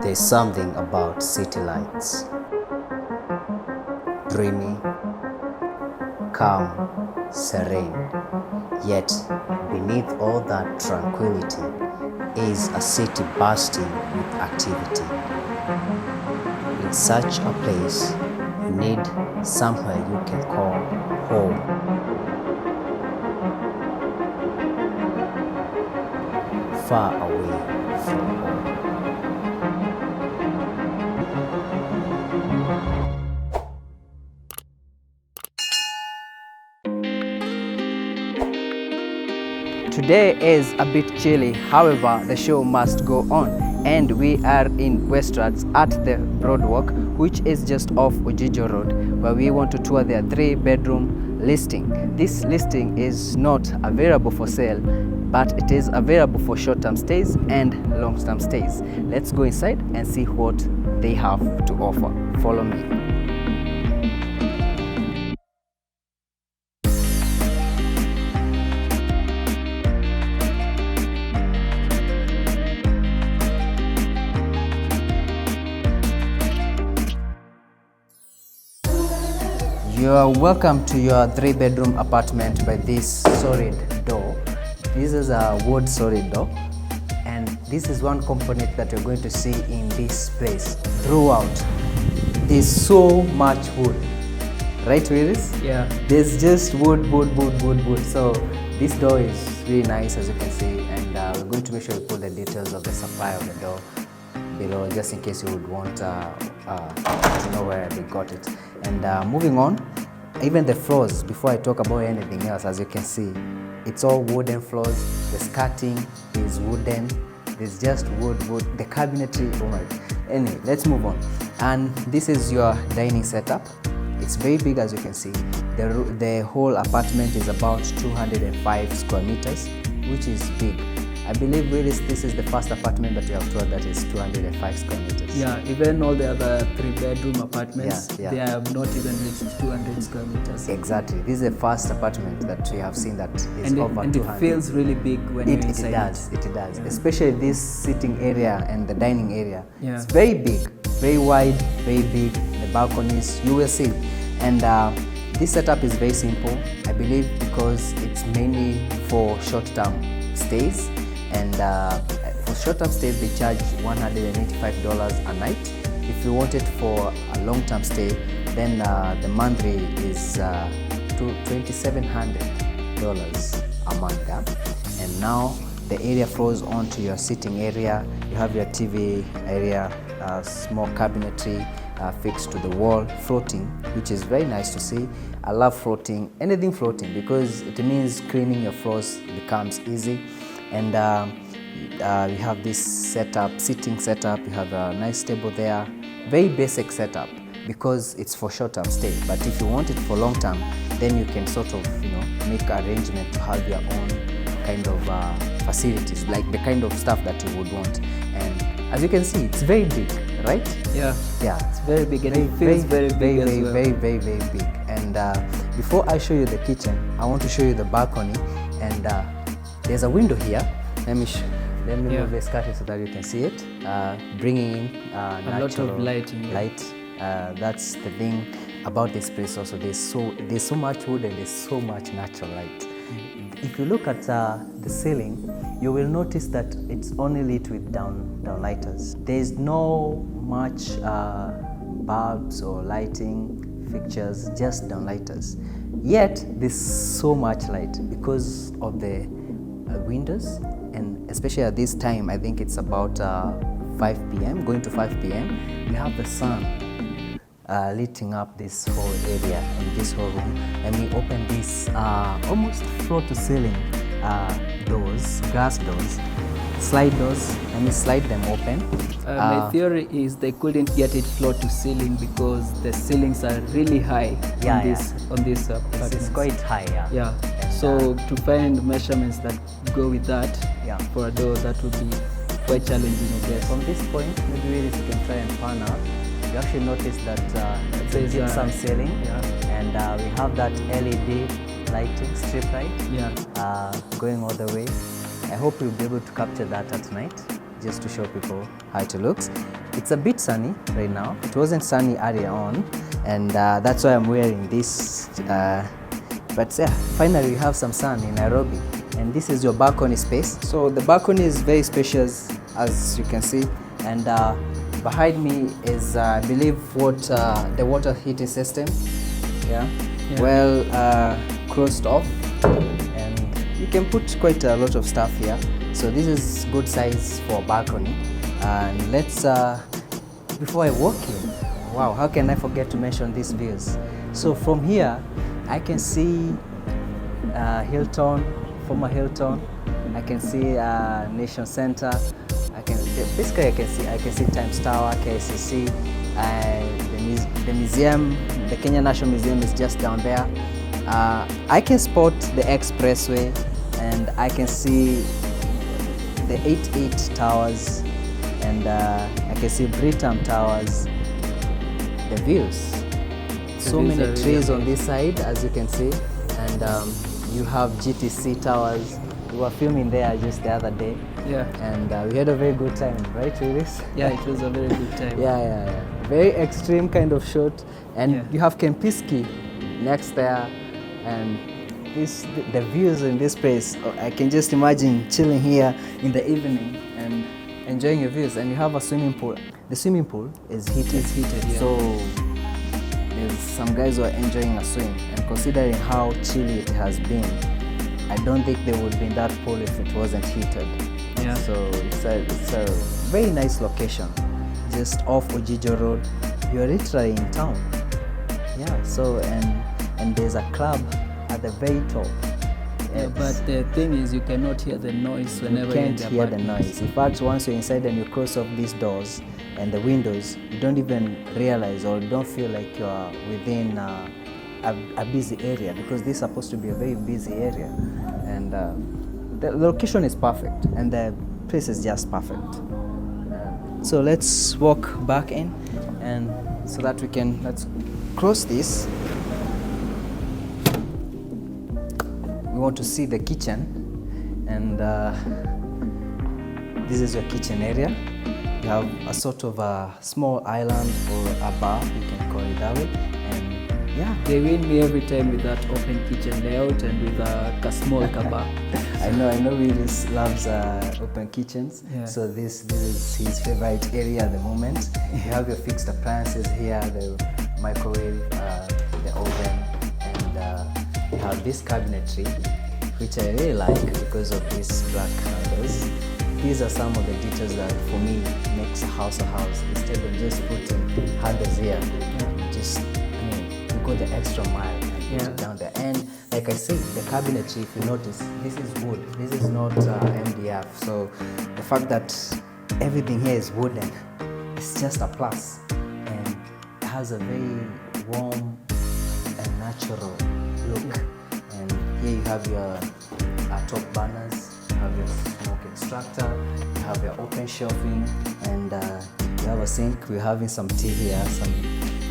There's something about city lights. Dreamy, calm, serene. Yet, beneath all that tranquility is a city bursting with activity. In such a place, you need somewhere you can call home. Far away from home. Today is a bit chilly, however, the show must go on, and we are in Westwards at the Broadwalk, which is just off Ojijo Road, where we want to tour their 3-bedroom listing. This listing is not available for sale, but it is available for short-term stays and long-term stays. Let's go inside and see what they have to offer. Follow me. You are welcome to your 3-bedroom apartment by this solid door. This is a wood solid door, and this is one component that you're going to see in this place throughout. There's so much wood, right, Willis? Yeah. There's just wood. So this door is really nice, as you can see, and we're going to make sure we put the details of the supply of the door below, just in case you would want to know where they got it. And moving on, even the floors, before I talk about anything else, as you can see, it's all wooden floors. The skirting is wooden. There's just wood. The cabinetry, oh my. Anyway, let's move on. And this is your dining setup. It's very big, as you can see. The whole apartment is about 205 square meters, which is big. I believe really this is the first apartment that you have toured that is 205 square meters. Yeah, even all the other 3-bedroom apartments, Yeah. they have not even reached 200 square meters. Exactly. This is the first apartment that we have seen that is over 200. It feels really big when you're inside. It does. Yeah. Especially this sitting area and the dining area. Yeah. It's very big, very wide, very big. The balconies, you will see. And this setup is very simple, I believe, because it's mainly for short-term stays. And for short-term stays, they charge $185 a night. If you want it for a long-term stay, then the monthly is $2,700 a month. And now the area flows on to your sitting area. You have your TV area, small cabinetry fixed to the wall, floating, which is very nice to see. I love floating, anything floating, because it means cleaning your floors becomes easy. And you have this setup, sitting setup. You have a nice table there. Very basic setup because it's for short-term stay. But if you want it for long-term, then you can sort of, make arrangement to have your own kind of facilities, like the kind of stuff that you would want. And as you can see, it's very big, right? Yeah. Yeah, it's very big, and it feels very big as well. Very big. And before I show you the kitchen, I want to show you the balcony. And there's a window here. Let me move the curtain so that you can see it. Bringing in a lot of light. That's the thing about this place also. There's so much wood and there's so much natural light. Mm-hmm. If you look at the ceiling, you will notice that it's only lit with downlighters. There's no much bulbs or lighting fixtures, just downlighters. Yet there's so much light because of the windows, and especially at this time, I think it's about 5 p.m. going to 5 p.m. We have the sun lighting up this whole area and this whole room. And we open this almost floor to ceiling doors, glass doors, slide doors. Let me slide them open. My theory is they couldn't get it floor to ceiling because the ceilings are really high on this apartment. It's quite high, Yeah. So to find measurements that go with that for a door, that would be quite challenging, I guess. From this point, maybe you can try and pan out. You actually notice that it's a gypsum ceiling, and we have that LED lighting, strip light, going all the way. I hope you'll be able to capture that at night. just to show people how it looks. It's a bit sunny right now. It wasn't sunny earlier on, and that's why I'm wearing this. But yeah, finally we have some sun in Nairobi, and this is your balcony space. So the balcony is very spacious, as you can see, and behind me is, I believe, what the water heating system. Yeah. Well closed off, and you can put quite a lot of stuff here. So this is good size for a balcony. And let's before I walk in, wow, how can I forget to mention these views? So from here I can see Hilton, former Hilton. I can see Nation Center. I can see Times Tower, KCC, the museum, the Kenya National Museum is just down there. I can spot the expressway, and I can see the 88 towers, and I can see Britam Towers. The views. So many trees on this side, as you can see, and you have GTC Towers. We were filming there just the other day. Yeah. And we had a very good time, right, Willis? Yeah, it was a very good time. Yeah. Very extreme kind of shot. And you have Kempiski next there, and the views in this place. I can just imagine chilling here in the evening and enjoying your views. And you have a swimming pool. The swimming pool is heated. It's heated, yeah. So there's some guys who are enjoying a swim. And considering how chilly it has been, I don't think they would be in that pool if it wasn't heated. Yeah. So it's a very nice location, just off Ojijo Road. You're literally in town. Yeah. So and there's a club at the very top. Yeah, but the thing is, you cannot hear the noise whenever you're in the You can't hear the apartment. noise. In fact, once you're inside and you close off these doors and the windows, you don't even realize or don't feel like you're within a busy area, because this is supposed to be a very busy area. And the location is perfect, and the place is just perfect. So let's walk back in, and so that let's close this. We want to see the kitchen, and this is your kitchen area. You have a sort of a small island or a bar, you can call it that way. And yeah, They win me every time with that open kitchen layout and with a small bar. I know Willis loves open kitchens. Yeah. So this is his favorite area at the moment. You have your fixed appliances here, the microwave, the oven, and you have this cabinetry, which I really like because of these black handles. These are some of the details that for me makes a house a house. Instead of just putting handles here, you go the extra mile and put it down there. And like I said, the cabinetry, if you notice, this is wood. This is not MDF. So the fact that everything here is wooden, it's just a plus. And it has a very warm and natural look. And here you have your top burners, you have your smoke extractor, you have your open shelving, and you have a sink. We're having some tea here some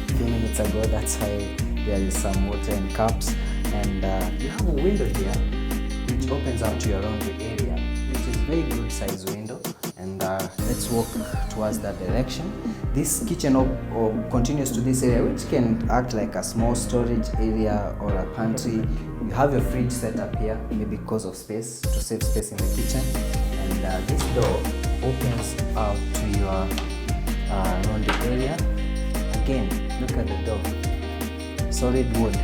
few minutes ago. That's why there is some water in cups. And you have a window here which opens up to your laundry area, which is a very good size window. And let's walk towards that direction. This kitchen continues to this area, which can act like a small storage area or a pantry. You have your fridge set up here, maybe because of space, to save space in the kitchen. And this door opens out to your laundry area. Again, look at the door, solid wood.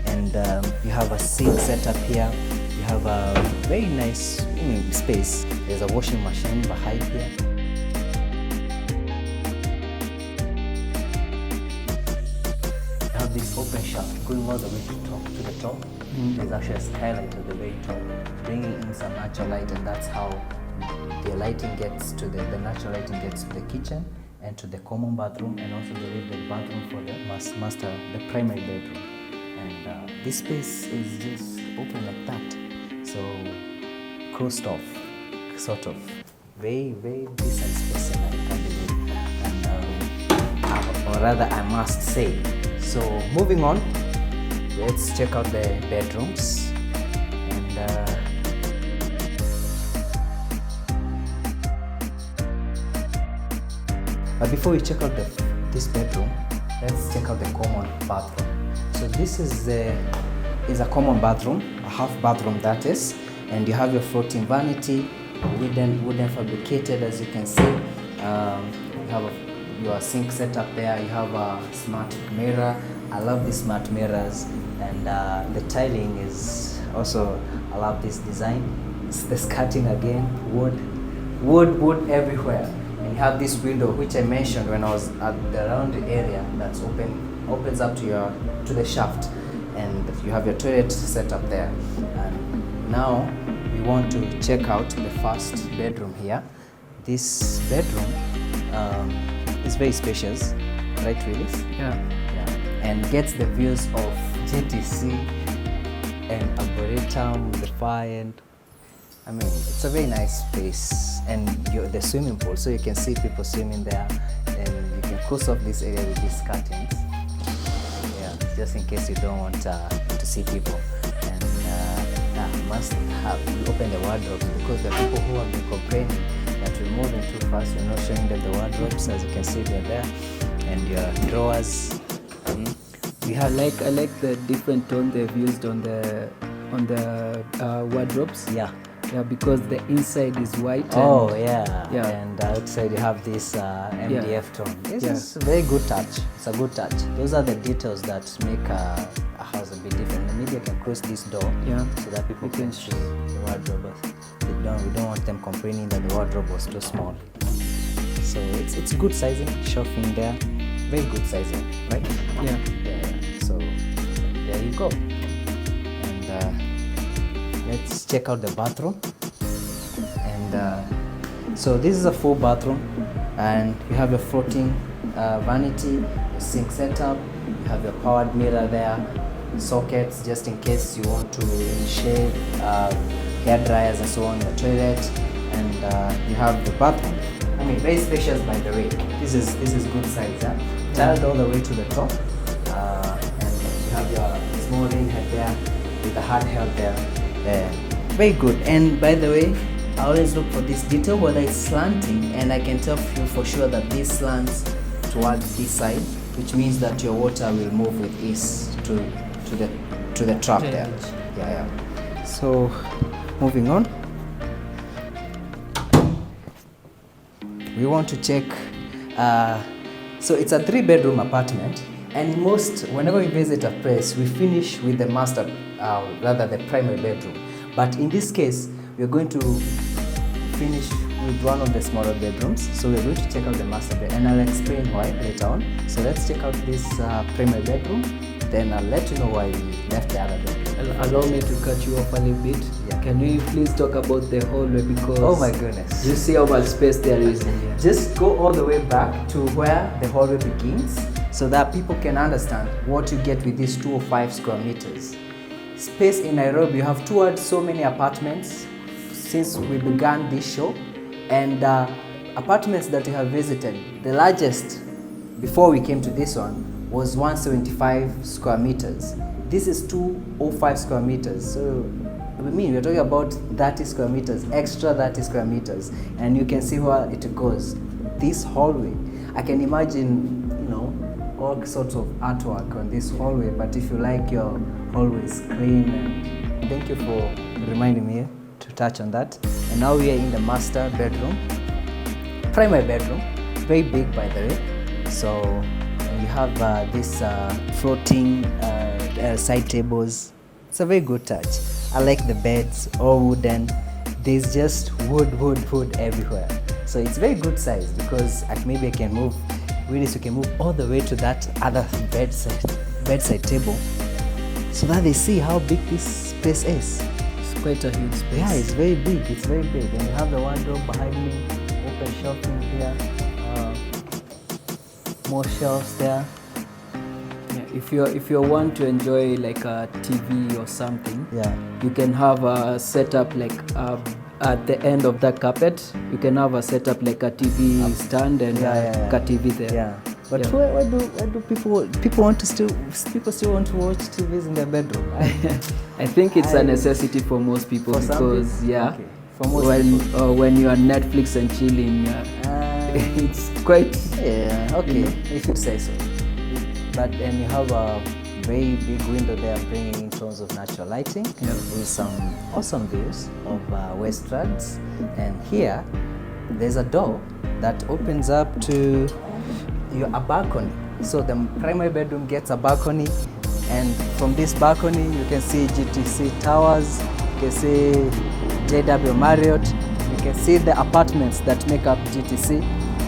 And you have a sink set up here. You have a very nice space. There's a washing machine behind here. You have this open shaft going all the way to the top. There's actually a skylight at the very top, bringing in some natural light, and that's how the lighting gets to the natural lighting gets to the kitchen and to the common bathroom, and also the bathroom for the primary bedroom. And this space is just open like that, so closed off, sort of. Very, very decent space, and I can't believe. And or rather, I must say. So moving on, let's check out the bedrooms. And But before we check out this bedroom, let's check out the common bathroom. So this is a common bathroom, a half bathroom that is, and you have your floating vanity, wooden fabricated, as you can see. You have your sink set up there. You have a smart mirror. I love these smart mirrors, and the tiling is also, I love this design. It's the skirting again, wood everywhere. And you have this window, which I mentioned when I was at the round area, that's opens up to the shaft, and you have your toilet set up there. And now we want to check out the first bedroom here. This bedroom is very spacious, right, Willis? Yeah. And gets the views of GTC and Arboretum, the fire, and I mean, it's a very nice space. And the swimming pool, so you can see people swimming there, and you can close off this area with these curtains. Yeah, just in case you don't want to see people. And must have you open the wardrobes, because the people who have been complaining that we're moving too fast, we're not showing them the wardrobes. As you can see, they're there, and your drawers. I like the different tone they've used on the wardrobes. Yeah, because the inside is white. And outside you have this MDF tone. This is a very good touch. It's a good touch. Those are the details that make a house a bit different. And maybe I can close this door so that people can see the wardrobe. We don't want them complaining that the wardrobe was too small. So it's good sizing, shelving there. Very good sizing, right? Yeah. So there you go. And let's check out the bathroom. And so this is a full bathroom, and you have your floating vanity, your sink setup, you have your powered mirror there, sockets just in case you want to shave, hair dryers and so on, the toilet, and you have the bathroom. I mean, very spacious, by the way. This is good size, tiled all the way to the top, and you have your small ring head there with the hard held there. Very good. And by the way, I always look for this detail, whether it's slanting, and I can tell you for sure that this slants towards this side, which means that your water will move with ease to the trap there. Yeah. So moving on, we want to check. So it's a 3-bedroom apartment, and whenever we visit a place, we finish with the master, rather the primary bedroom. But in this case, we're going to finish with one of the smaller bedrooms. So we're going to check out the master bed, and I'll explain why later on. So let's check out this primary bedroom, then I'll let you know why we left the other bedroom. Allow me to cut you off a little bit. Yeah. Can we please talk about the hallway, because oh my goodness, you see how much space there is in here. Just go all the way back to where the hallway begins, so that people can understand what you get with these 205 square meters. Space in Nairobi, you have toured so many apartments since we began this show, and apartments that you have visited, the largest before we came to this one was 175 square meters. This is 205 square meters. So I mean, we're talking about 30 square meters, extra 30 square meters, and you can see where it goes. This hallway, I can imagine, all sorts of artwork on this hallway, but if you like your hallways clean, and thank you for reminding me to touch on that. And now we are in the master bedroom, primary bedroom, very big, by the way. So you have this floating side tables. It's a very good touch. I like the beds, all wooden. There's just wood everywhere. So it's very good size, because maybe I can move. Really, so you can move all the way to that other bedside table, so that they see how big this space is. It's quite a huge space. Yeah, it's very big. It's very big. And you have the wardrobe behind me, open shelving here, more shelves there. Yeah, if you want to enjoy like a TV or something, you can have a setup like at the end of that carpet. You can have a setup like a TV stand and a TV there. Yeah. But why do people still want to watch TVs in their bedroom? I think it's a necessity for most people, because okay. when you are Netflix and chilling, it's quite. Yeah, okay, if you say so. But and you have a very big window there bringing in tons of natural lighting with some awesome views of Westlands. And here, there's a door that opens up to a balcony. So the primary bedroom gets a balcony, and from this balcony you can see GTC Towers, you can see JW Marriott, you can see the apartments that make up GTC,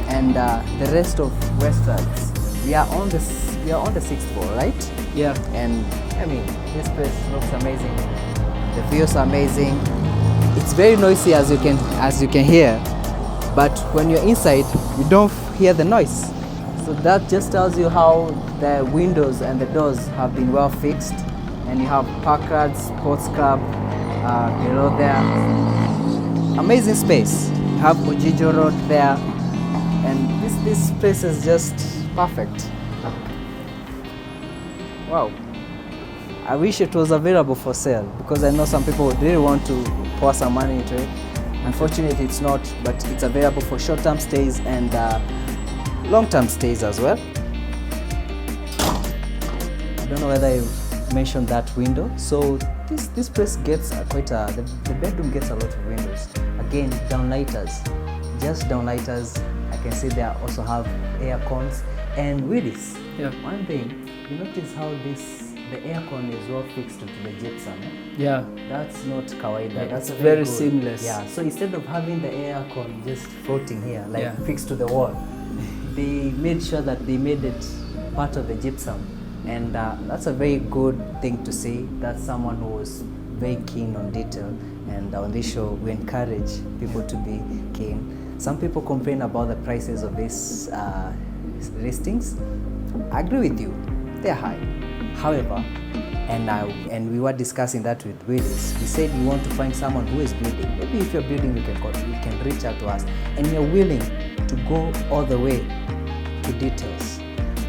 and the rest of Westlands. We are on the 6th floor, right? Yeah. And I mean, this place looks amazing. The views are amazing. It's very noisy, as you can hear, but when you're inside, you don't hear the noise. So that just tells you how the windows and the doors have been well fixed. And you have Packard Sports Club below there. Amazing space. You have Ojijo Road there, and this place is just perfect. Wow. I wish it was available for sale, because I know some people would really want to pour some money into it. Unfortunately, it's not, but it's available for short-term stays and long-term stays as well. I don't know whether you mentioned that window. So this place gets the bedroom gets a lot of windows. Again, downlighters, just downlighters. I can see they also have air cons. And with this, one thing, you notice how the aircon is well fixed to the gypsum. Yeah. That's not kawaida. That's very seamless. Yeah. So instead of having the aircon just floating here, like fixed to the wall, they made sure that they made it part of the gypsum, and that's a very good thing to see. That's someone who was very keen on detail, and on this show we encourage people to be keen. Some people complain about the prices of these listings. I agree with you, they're high. However, and we were discussing that with Willis. We said we want to find someone who is building. Maybe if you're building, you can reach out to us, and you're willing to go all the way to details.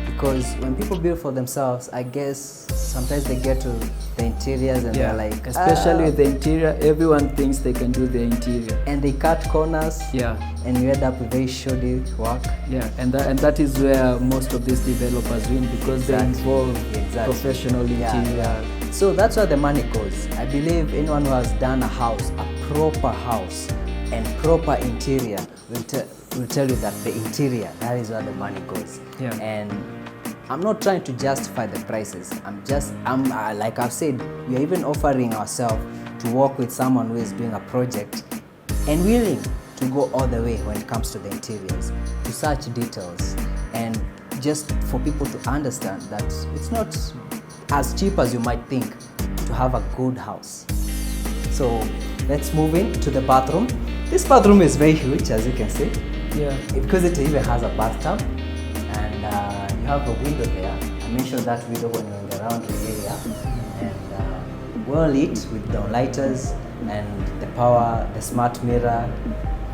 Because when people build for themselves, I guess sometimes they get to the interiors and they're like, especially with the interior, everyone thinks they can do the interior, and they cut corners. And you end up with very shoddy work. And that is where most of these developers win, because they involve professional interior. So that's where the money goes. I believe anyone who has done a house, a proper house and proper interior will tell you that the interior, that is where the money goes. And I'm not trying to justify the prices. I'm like I've said, we are even offering ourselves to work with someone who is doing a project and willing to go all the way when it comes to the interiors, to such details, and just for people to understand that it's not as cheap as you might think to have a good house. So let's move into the bathroom. This bathroom is very huge, as you can see. Because it even has a bathtub, and you have a window there. I mentioned that window when you're in the laundry area, and well lit with downlighters and the smart mirror.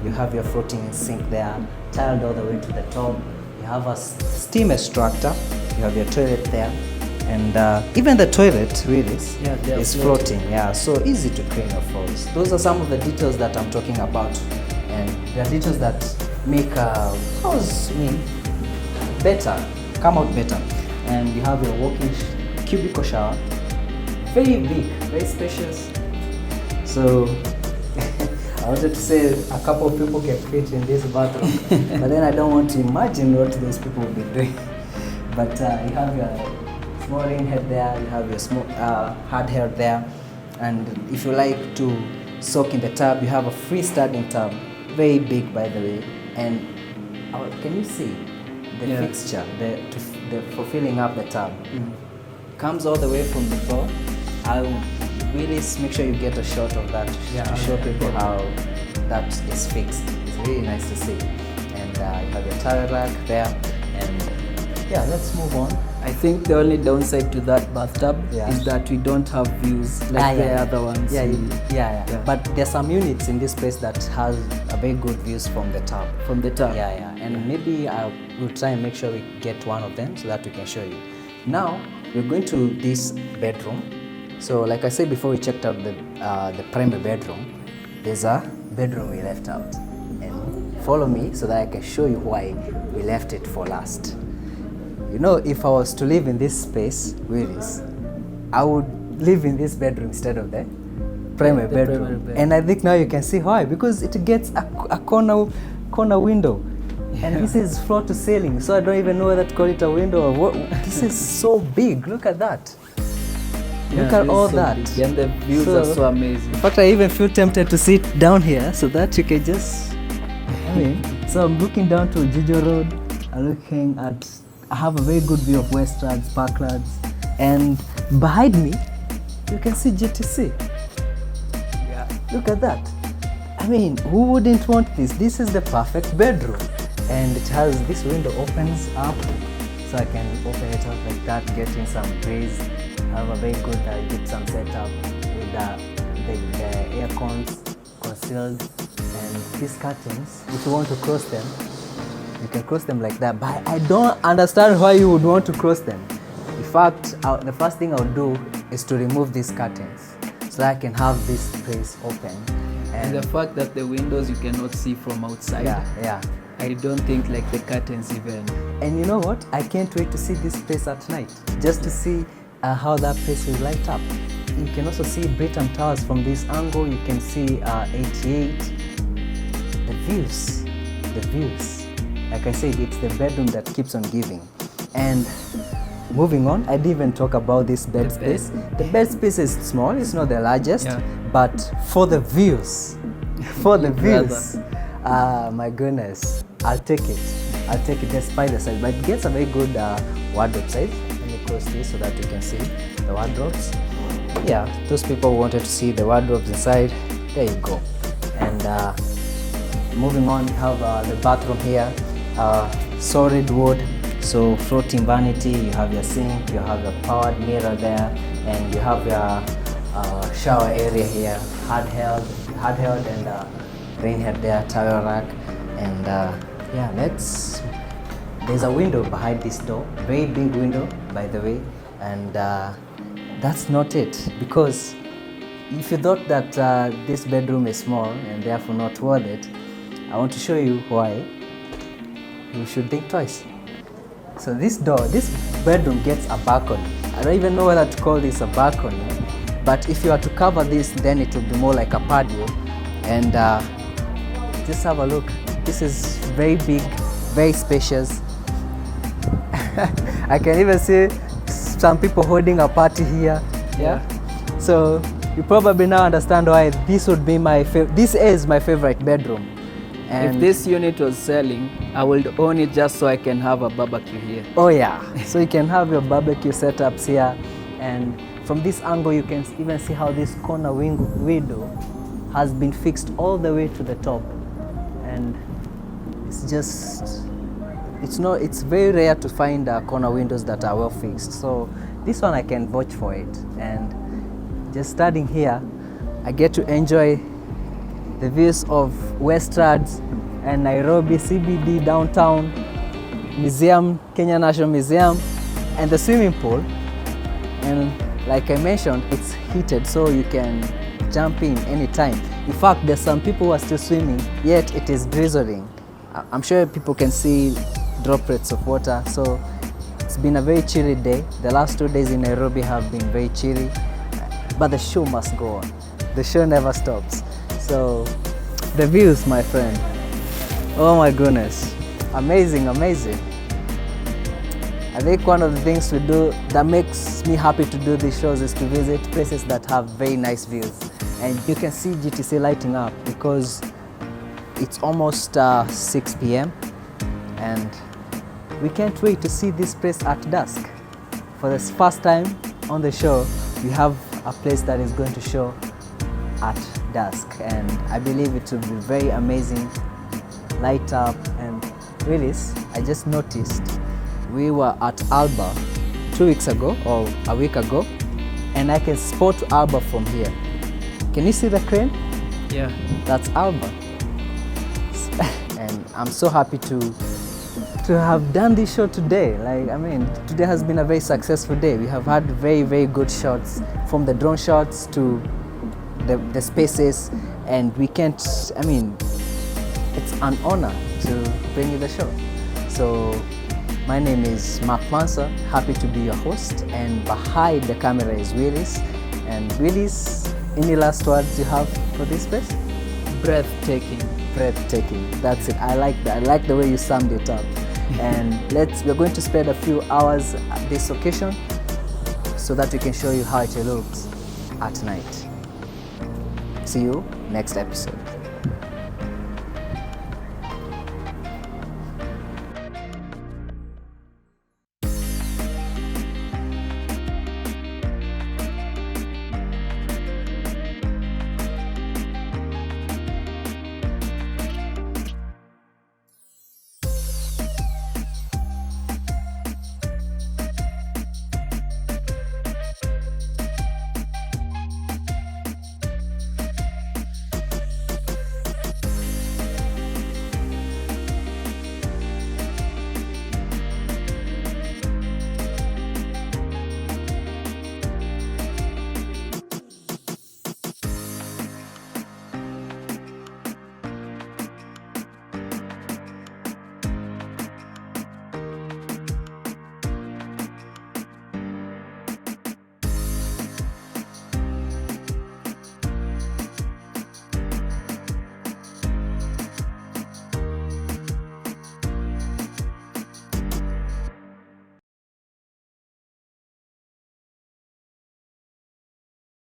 You have your floating sink there, tiled all the way to the top. You have a steam extractor. You have your toilet there, and even the toilet really is floating. So easy to clean your floors. Those are some of the details that I'm talking about, and the details that make a house better, come out better. And you have your walk-in cubicle shower, very big, very spacious. So I wanted to say a couple of people can fit in this bathroom, but then I don't want to imagine what those people will be doing. But you have your small rain head there, you have your small hard head there, and if you like to soak in the tub, you have a freestanding tub, very big by the way. And can you see the fixture, for filling up the tub? Comes all the way from the floor. I'll really make sure you get a shot of that to show people how that is fixed. It's really nice to see. And you have your towel rack there, and let's move on. I think the only downside to that bathtub is that we don't have views like the other ones. But there's some units in this place that has a very good views from the top. And maybe I will try and make sure we get one of them so that we can show you. Now we're going to this bedroom. So like I said before, we checked out the primary bedroom. There's a bedroom we left out, and follow me so that I can show you why we left it for last. You know, if I was to live in this space, Willis, I would live in this bedroom instead of the primary bedroom. And I think now you can see why, because it gets a corner window. And this is floor to ceiling, so I don't even know whether to call it a window or what. This is so big. Look at that. Look at all that. Big. And the views are so amazing. In fact, I even feel tempted to sit down here so that you can just, so I'm looking down to Ojijo Road. I have a very good view of Westlands, Parklands, and behind me, you can see GTC. Yeah. Look at that. I mean, who wouldn't want this? This is the perfect bedroom. And it has, this window opens up, so I can open it up like that, getting some breeze. I have a very good gypsum setup with the air cons concealed, and these curtains, if you want to close them, you can close them like that, but I don't understand why you would want to close them. In fact, the first thing I would do is to remove these curtains so that I can have this place open. And the fact that the windows you cannot see from outside. Yeah. I don't think like the curtains even. And you know what? I can't wait to see this place at night, just to see how that place will light up. You can also see Brigham Towers from this angle. You can see 88. The views. Like I said, it's the bedroom that keeps on giving. And moving on, I didn't even talk about this bed space. The bed space is small, it's not the largest, but for the views, my goodness, I'll take it despite the size, but it gets a very good wardrobe size. Let me close this so that you can see the wardrobes. Yeah, those people who wanted to see the wardrobes inside, there you go. And moving on, you have the bathroom here, solid wood, so floating vanity, you have your sink, you have your powered mirror there, and you have your shower area here, hard held and rain head there, towel rack, and there's a window behind this door, very big window by the way, and that's not it, because if you thought that this bedroom is small and therefore not worth it, I want to show you why you should think twice. So this bedroom gets a balcony. I don't even know whether to call this a balcony, but if you are to cover this, then it will be more like a patio. And just have a look. This is very big, very spacious. I can even see some people holding a party here. Yeah. So you probably now understand why this would be this is my favorite bedroom. And if this unit was selling, I would own it just so I can have a barbecue here. Oh yeah, so you can have your barbecue setups here, and from this angle you can even see how this corner window has been fixed all the way to the top, and it's very rare to find corner windows that are well fixed. So this one I can vouch for it, and just standing here I get to enjoy the views of Westlands and Nairobi CBD downtown, museum, Kenya National Museum, and the swimming pool. And like I mentioned, it's heated, so you can jump in anytime. In fact, there's some people who are still swimming, yet it is drizzling. I'm sure people can see droplets of water, so it's been a very chilly day. The last 2 days in Nairobi have been very chilly, but the show must go on. The show never stops. So the views, my friend, oh my goodness, amazing. I think one of the things we do that makes me happy to do these shows is to visit places that have very nice views. And you can see GTC lighting up because it's almost 6 p.m. and we can't wait to see this place at dusk. For the first time on the show, we have a place that is going to show at dusk, and I believe it will be very amazing, light up. And really, I just noticed we were at Alba 2 weeks ago or a week ago, and I can spot Alba from here. Can you see the crane? Yeah. That's Alba. And I'm so happy to have done this show today. Today has been a very successful day. We have had very, very good shots, from the drone shots to the spaces, and we can't, it's an honor to bring you the show. So my name is Mark Mansa, happy to be your host, and behind the camera is Willis. And Willis, any last words you have for this place? Breathtaking. Breathtaking. That's it. I like that. I like the way you summed it up. And we're going to spend a few hours at this occasion so that we can show you how it looks at night. See you next episode.